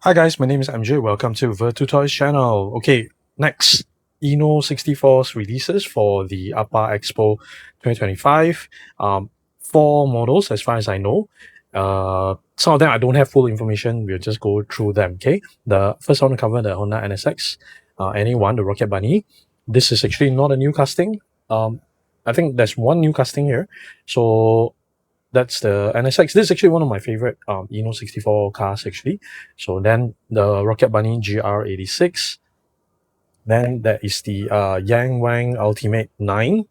Hi guys, my name is MJ. Welcome to Virtu Toys channel. Okay, next INNO 64's releases for the APA Expo 2025. Four models as far as I know. Some of them I don't have full information. We'll just go through them. Okay, the first one to cover the Honda NSX NA1, the Rocket Bunny. This is actually not a new casting. I think there's one new casting here. So that's the NSX. This is actually one of my favorite INNO 64 cars actually. So then the Rocket Bunny GR86. Then there is the YANGWANG Ultimate 9.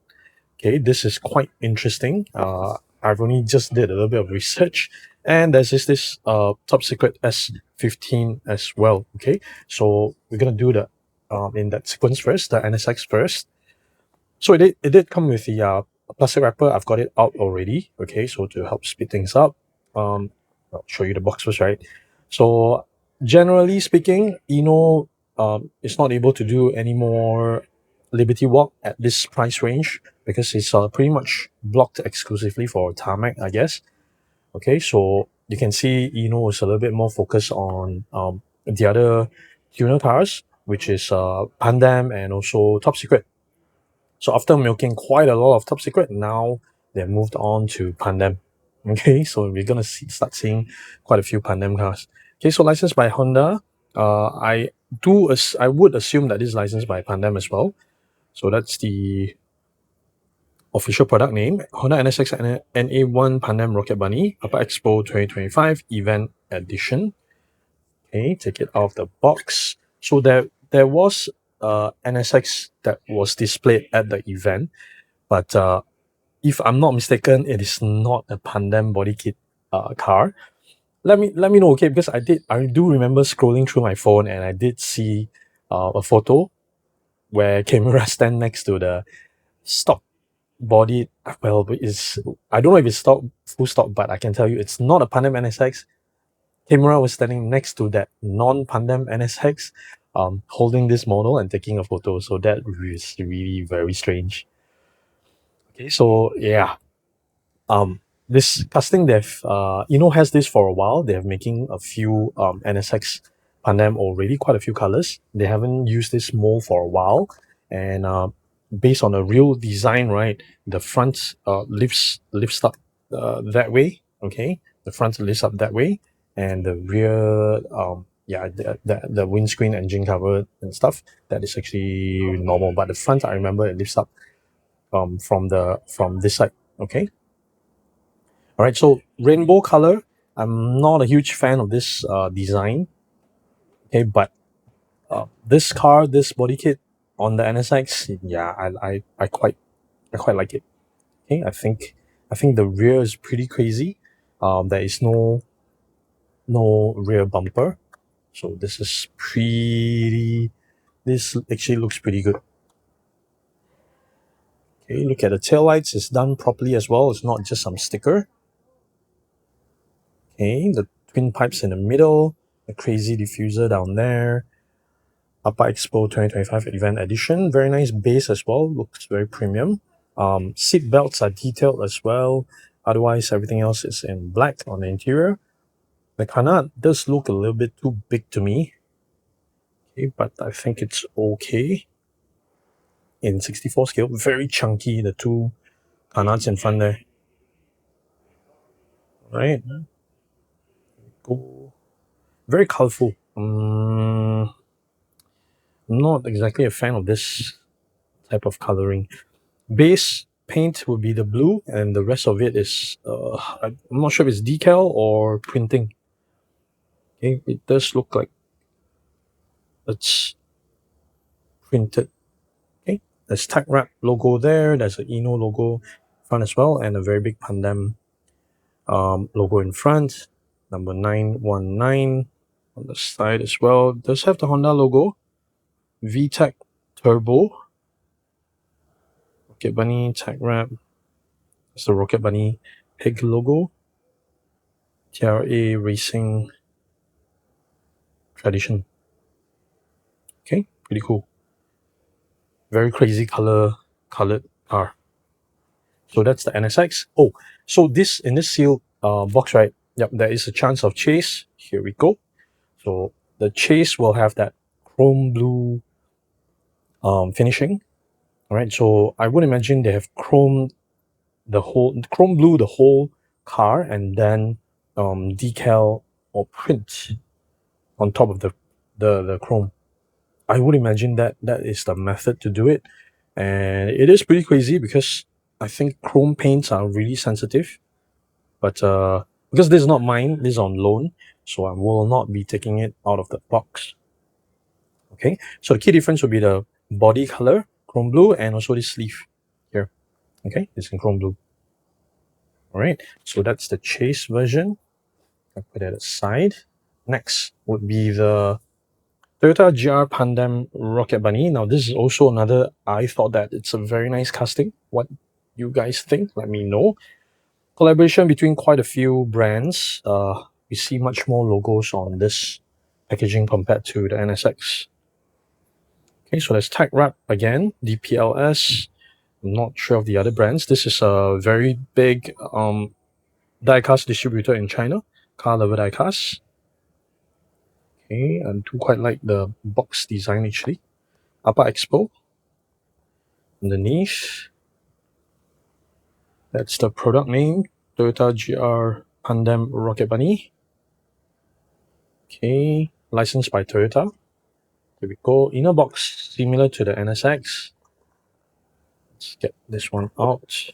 Okay, this is quite interesting. I've only just did a little bit of research, and there's this top secret S15 as well. Okay, so we're gonna do the in that sequence first, the NSX first. So it did come with the plastic wrapper. I've got it out already. Okay, so to help speed things up, I'll show you the box first, right? So generally speaking, INNO is not able to do any more Liberty Walk at this price range because it's pretty much blocked exclusively for tarmac, I guess. Okay, so you can see INNO is a little bit more focused on the other tuner cars, which is PANDEM and also Top Secret. So after milking quite a lot of Top Secret, now they've moved on to PANDEM. Okay, so we're gonna start seeing quite a few PANDEM cars. Okay, so licensed by Honda. I would assume that this is licensed by PANDEM as well. So that's the official product name: Honda NSX NA1 PANDEM Rocket Bunny APA Expo 2025 Event Edition. Okay, take it out of the box. So there was NSX that was displayed at the event, but if I'm not mistaken, it is not a PANDEM body kit car. Let me know, okay? Because I do remember scrolling through my phone and I did see a photo where camera stand next to the stock body. Well, I don't know if it's stock full stock, but I can tell you it's not a PANDEM NSX. Camera was standing next to that non-PANDEM NSX, holding this model and taking a photo. So that is really very strange. Okay, so yeah, this casting INNO has this for a while. They're making a few NSX PANDEM already, quite a few colors. They haven't used this mold for a while, and based on a real design, right? The front lifts up that way. Okay, the front lifts up that way, and the rear yeah, the windscreen, engine cover and stuff, that is actually normal. But the front, I remember it lifts up from this side. Okay. All right, so rainbow color. I'm not a huge fan of this design. Okay, but this body kit on the NSX, yeah, I quite like it. Okay, I think the rear is pretty crazy. There is no rear bumper, so this is pretty. This actually looks pretty good. Okay, look at the taillights. It's done properly as well. It's not just some sticker. Okay, the twin pipes in the middle, the crazy diffuser down there. APA Expo 2025 Event Edition. Very nice base as well. Looks very premium. Seat belts are detailed as well. Otherwise, everything else is in black on the interior. The canard does look a little bit too big to me. Okay, but I think it's okay. In 64 scale, very chunky, the two canards in front there. Right. Go. Very colorful. I'm not exactly a fan of this type of coloring. Base paint will be the blue, and the rest of it is I'm not sure if it's decal or printing. Okay, it does look like it's printed. Okay, there's tag wrap logo there. There's an INNO logo front as well, and a very big PANDEM logo in front. Number 919 on the side as well. Does have the Honda logo. VTEC Turbo. Rocket Bunny tag wrap. It's the Rocket Bunny pig logo. TRA Racing Tradition. Okay, pretty cool. Very crazy colored car. So that's the NSX. Oh, so in this sealed box, right? Yep, there is a chance of chase. Here we go. So the chase will have that chrome blue finishing. All right, so I would imagine they have chrome blue the whole car, and then decal or print on top of the chrome. I would imagine that that is the method to do it, and it is pretty crazy because I think chrome paints are really sensitive. But because this is not mine, this is on loan, so I will not be taking it out of the box. Okay, so the key difference will be the body color, chrome blue, and also the sleeve here. Okay, it's in chrome blue. All right, so that's the chase version. I put it aside. Next would be the Toyota GR Pandem Rocket Bunny. Now this is also another, I thought that it's a very nice casting. What you guys think? Let me know. Collaboration between quite a few brands. We see much more logos on this packaging compared to the NSX. Okay, so there's tag wrap again, DPLS. I'm not sure of the other brands. This is a very big diecast distributor in China, car level diecast. Okay, I do quite like the box design actually. APA Expo. Underneath, that's the product name, Toyota GR Pandem Rocket Bunny. Okay, licensed by Toyota. Here we go. Inner box similar to the NSX. Let's get this one out.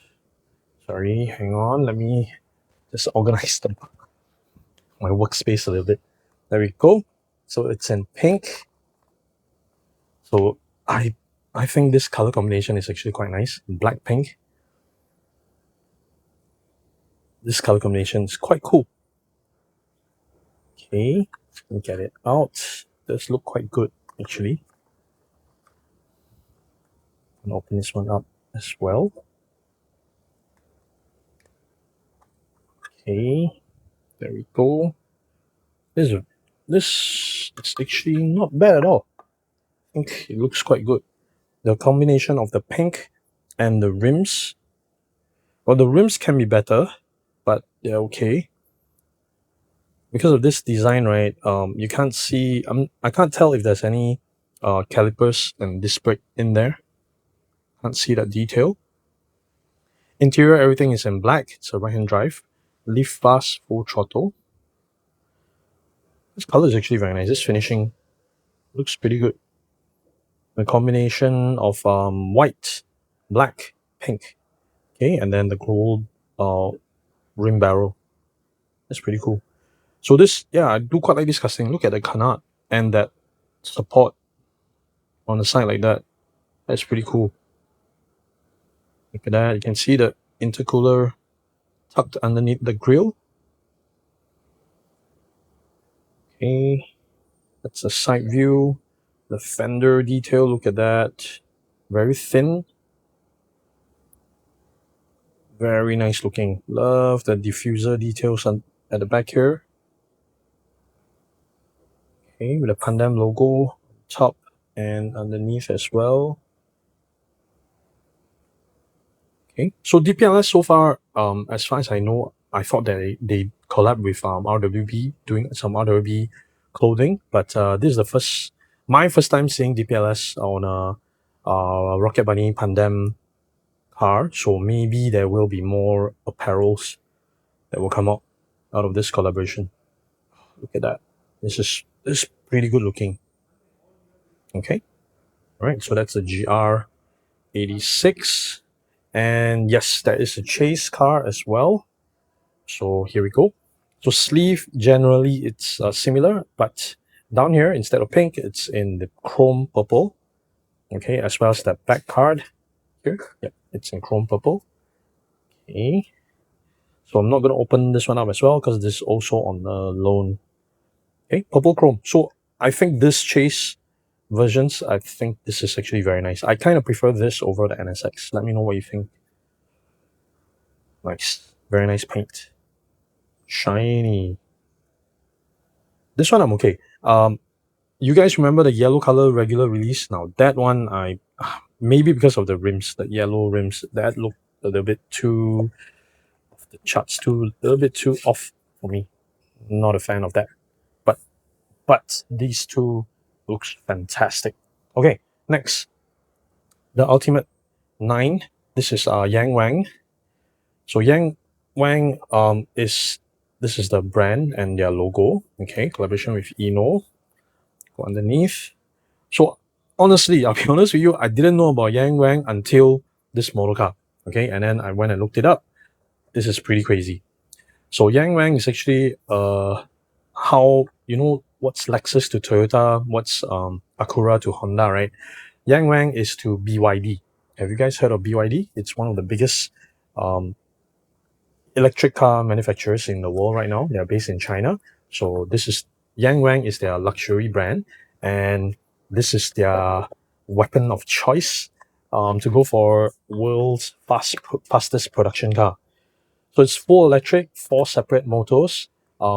Sorry, hang on. Let me just organize my workspace a little bit. There we go. So it's in pink. So I think this color combination is actually quite nice. Black pink. This color combination is quite cool. Okay, let me get it out. Does look quite good actually. And open this one up as well. Okay, there we go. This is actually not bad at all. I think it looks quite good. The combination of the pink and the rims. Well, the rims can be better, but they're okay. Because of this design, right? You can't see. I can't tell if there's any calipers and disc brake in there. Can't see that detail. Interior, everything is in black. It's a right-hand drive. Leaf bars, full throttle. This color is actually very nice. This finishing looks pretty good. The combination of white, black, pink. Okay, and then the gold rim barrel. That's pretty cool. So this, yeah, I do quite like this casting. Look at the canard and that support on the side like that. That's pretty cool. Look at that. You can see the intercooler tucked underneath the grille. Okay, that's a side view. The fender detail, look at that. Very thin. Very nice looking. Love the diffuser details at the back here. Okay, with the Pandem logo top and underneath as well. Okay, so DPLS so far, as far as I know, I thought that they collab with RWB, doing some RWB clothing, but this is my first time seeing DPLS on a Rocket Bunny Pandem car, so maybe there will be more apparels that will come out of this collaboration. Look at that. This is pretty good looking. Okay. All right. So that's a GR86. And yes, that is a chase car as well. So here we go. So sleeve, generally it's similar, but down here, instead of pink, it's in the chrome purple. Okay. As well as that back card here. Yep. It's in chrome purple. Okay. So I'm not going to open this one up as well because this is also on loan. Okay, purple chrome. So I think this chase versions, I think this is actually very nice. I kind of prefer this over the NSX. Let me know what you think. Nice. Very nice paint. Shiny. This one I'm okay. You guys remember the yellow color regular release? Now that one, maybe because of the rims, the yellow rims, that looked a little bit too off the charts, a little bit too off for me. Not a fan of that. But but these two looks fantastic. Okay, next, the Ultimate 9. This is YANGWANG. So YANGWANG this is the brand and their logo. Okay, collaboration with INNO. Go underneath. So honestly, I'll be honest with you, I didn't know about YANGWANG until this model car. Okay, and then I went and looked it up. This is pretty crazy. So YANGWANG is actually how, you know, what's Lexus to Toyota, what's Acura to Honda, right? YANGWANG is to BYD. Have you guys heard of BYD? It's one of the biggest electric car manufacturers in the world right now. They are based in China. So this is YANGWANG is their luxury brand, and this is their weapon of choice to go for world's fastest production car. So it's full electric, 4 separate motors,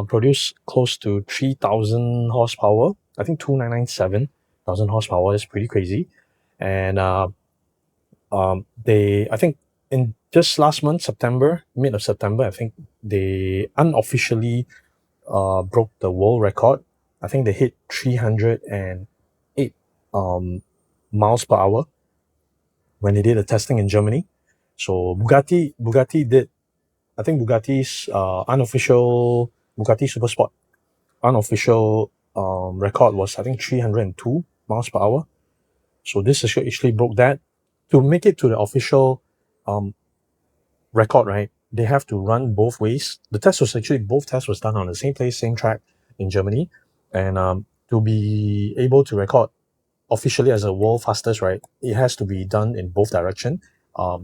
produce close to 3,000 horsepower. I think 2,997,000 horsepower is pretty crazy. And I think in just last month, September, mid of September, I think they unofficially broke the world record. I think they hit 308 miles per hour when they did the testing in Germany. So Bugatti did, I think Bugatti's unofficial Bugatti Supersport unofficial record was, I think, 302 miles per hour. So this actually broke that. To make it to the official record, right, they have to run both ways. The test was actually, both tests was done on the same place, same track in Germany. And to be able to record officially as a world fastest, right, it has to be done in both direction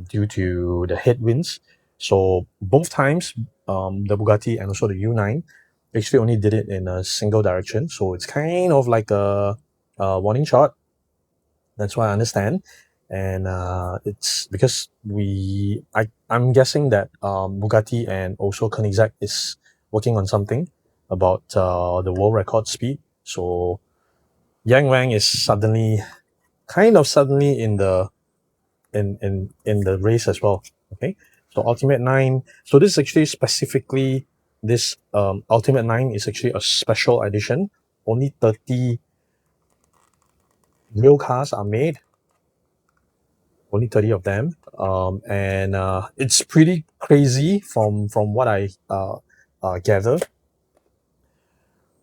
due to the headwinds. So both times, the Bugatti and also the U9 actually only did it in a single direction. So it's kind of like a warning shot. That's what I understand. And it's because I'm guessing that Bugatti and also Koenigsegg is working on something about the world record speed. So YANGWANG is kind of suddenly in the race as well. Okay, so Ultimate 9. So this is actually specifically this Ultimate 9 is actually a special edition. Only 30 real cars are made. Only 30 of them. And it's pretty crazy from what I gather.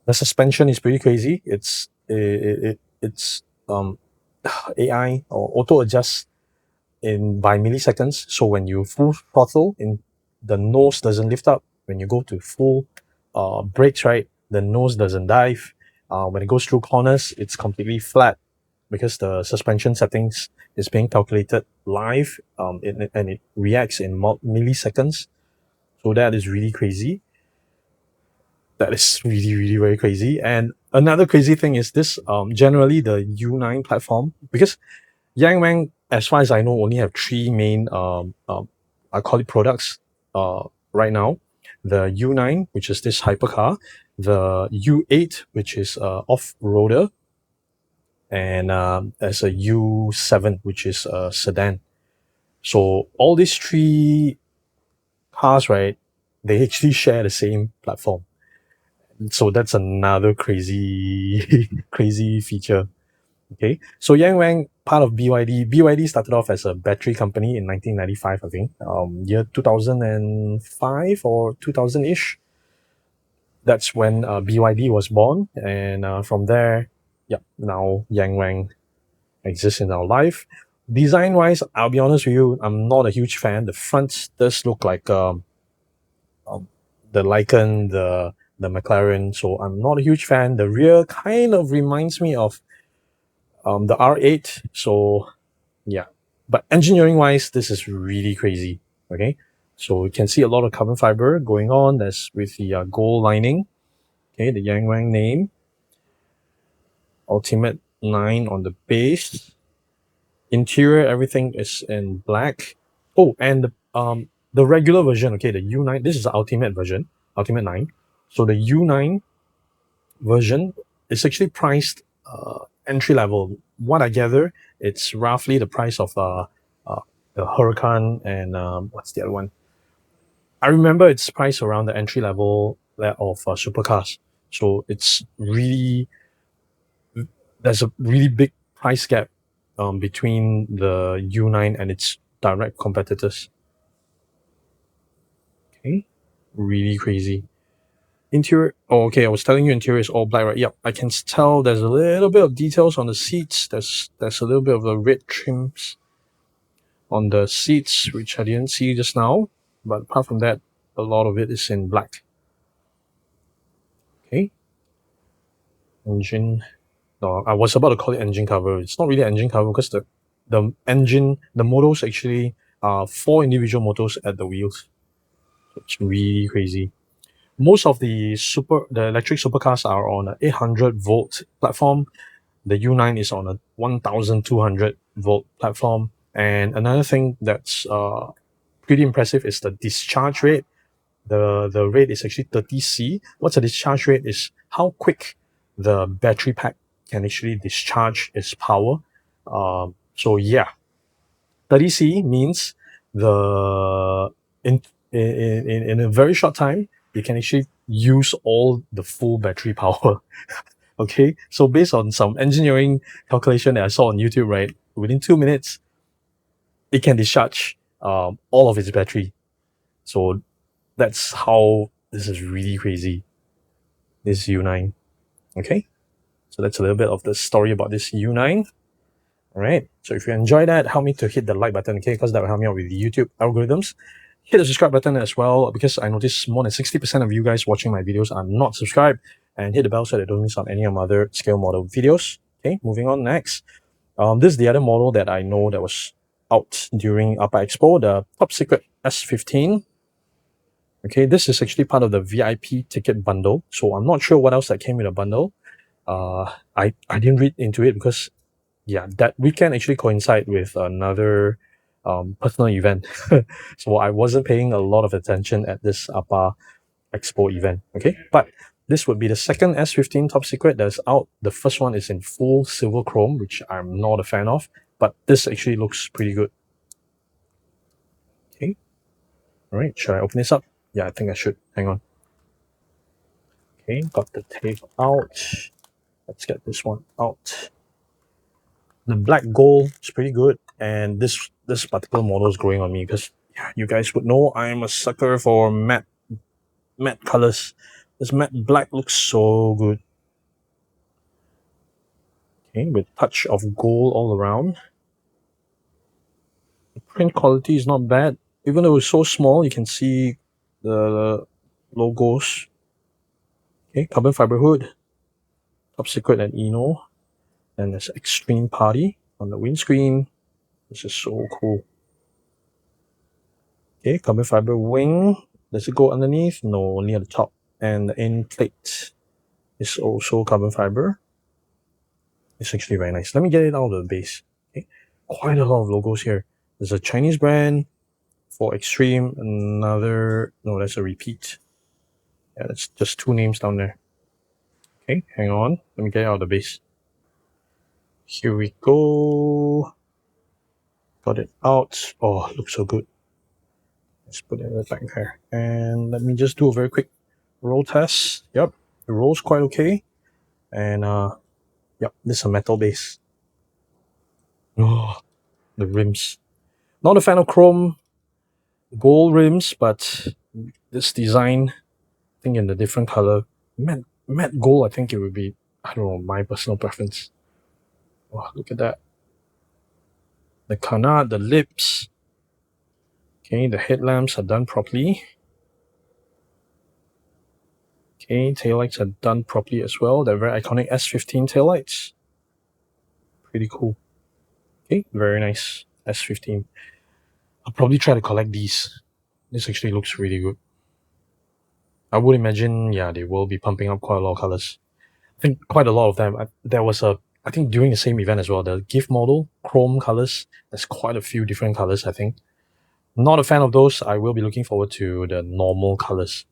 The suspension is pretty crazy. It's AI or auto adjust by milliseconds. So when you full throttle, the nose doesn't lift up. When you go to full brakes, right, the nose doesn't dive. When it goes through corners, it's completely flat because the suspension settings is being calculated live, and it reacts in milliseconds. So that is really crazy. That is really, really very crazy. And another crazy thing is this, generally the U9 platform, because YANGWANG, as far as I know, only have 3 main, I call it products right now. The U9, which is this hypercar, the U8, which is off-roader, and as a U7, which is a sedan. So all these 3 cars, right, they actually share the same platform. So that's another crazy, crazy feature. Okay, so YANGWANG, part of BYD. BYD started off as a battery company in 1995, I think, year 2005 or 2000-ish. That's when BYD was born, and from there, yeah, now YANGWANG exists in our life. Design-wise, I'll be honest with you, I'm not a huge fan. The front does look like the Lycan, the McLaren, so I'm not a huge fan. The rear kind of reminds me of the R8, so yeah. But engineering-wise, this is really crazy, okay? So you can see a lot of carbon fiber going on. That's with the gold lining, okay, the YANGWANG name. Ultimate 9 on the base. Interior, everything is in black. Oh, and the regular version, okay, the U9, this is the ultimate version, Ultimate 9. So the U9 version is actually priced entry level. What I gather, it's roughly the price of the Huracan and what's the other one? I remember it's priced around the entry level of supercars. So it's really, there's a really big price gap between the U9 and its direct competitors. Okay, really crazy. Interior, oh, okay, I was telling you interior is all black, right? Yep, I can tell there's a little bit of details on the seats. There's a little bit of the red trims on the seats, which I didn't see just now. But apart from that, a lot of it is in black. Okay. Engine. No, I was about to call it engine cover. It's not really engine cover because the engine, the motors actually are 4 individual motors at the wheels. It's really crazy. Most of the electric supercars are on an 800-volt platform. The U9 is on a 1200-volt platform. And another thing that's pretty impressive is the discharge rate. The rate is actually 30C. What's the discharge rate is how quick the battery pack can actually discharge its power. So yeah, 30C means the in a very short time you can actually use all the full battery power. Okay, so based on some engineering calculation that I saw on YouTube, right, within 2 minutes it can discharge all of its battery. So that's how this is really crazy. This U9. Okay, so that's a little bit of the story about this U9. All right, so if you enjoy that, help me to hit the like button, okay, because that will help me out with the YouTube algorithms. Hit the subscribe button as well, because I notice more than 60% of you guys watching my videos are not subscribed, and hit the bell so that you don't miss out any of my other scale model videos. Okay, moving on next. This is the other model that I know that was out during APA Expo, the Top Secret S15. Okay, this is actually part of the VIP ticket bundle, so I'm not sure what else that came with the bundle. I didn't read into it because, yeah, that weekend actually coincide with another personal event. So I wasn't paying a lot of attention at this APA Expo event. Okay, but this would be the second S15 Top Secret that's out. The first one is in full silver chrome, which I'm not a fan of, but this actually looks pretty good. Okay, all right, should I open this up? Yeah, I think I should. Hang on. Okay, got the tape out. Let's get this one out. The black gold is pretty good, and this particular model is growing on me because, yeah, you guys would know I'm a sucker for matte colors. This matte black looks so good. Okay, with touch of gold all around. The print quality is not bad. Even though it's so small, you can see the logos. Okay, carbon fiber hood, Top Secret and INNO. And there's Extreme Party on the windscreen. This is so cool. Okay, carbon fiber wing. Does it go underneath? No, only at the top. And the end plate is also carbon fiber. It's actually very nice. Let me get it out of the base. Okay, quite a lot of logos here. There's a Chinese brand for Extreme. Another, no, that's a repeat. Yeah, that's just 2 names down there. Okay, hang on. Let me get it out of the base. Here we go. Got it out. Oh, looks so good. Let's put it in the back here. And let me just do a very quick roll test. Yep, the roll's quite okay. And yep, this is a metal base. Oh, the rims. Not a fan of chrome gold rims, but this design, I think in the different color, matte gold, I think it would be, I don't know, my personal preference. Oh, look at that. The canard, the lips. Okay, the headlamps are done properly. Okay, taillights are done properly as well. They're very iconic S15 taillights. Pretty cool. Okay, very nice S15. I'll probably try to collect these. This actually looks really good. I would imagine, yeah, they will be pumping up quite a lot of colors. I think quite a lot of them. There was I think during the same event as well, the gift model, chrome colors. There's quite a few different colors, I think. Not a fan of those. I will be looking forward to the normal colors.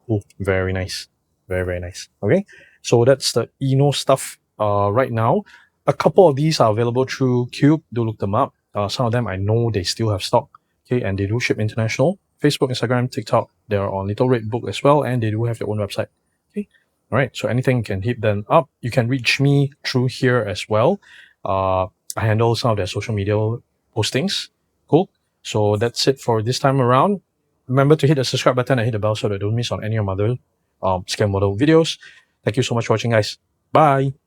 Cool, very nice. Very, very nice. Okay, so that's the INNO stuff right now. A couple of these are available through Qube. Do look them up. Some of them I know they still have stock. Okay, and they do ship international. Facebook, Instagram, TikTok. They're on Little Red Book as well, and they do have their own website. Okay, All right, so anything can hit them up. You can reach me through here as well. I handle some of their social media postings. Cool. So that's it for this time around. Remember to hit the subscribe button and hit the bell so that you don't miss on any of my other scale model videos. Thank you so much for watching, guys. Bye.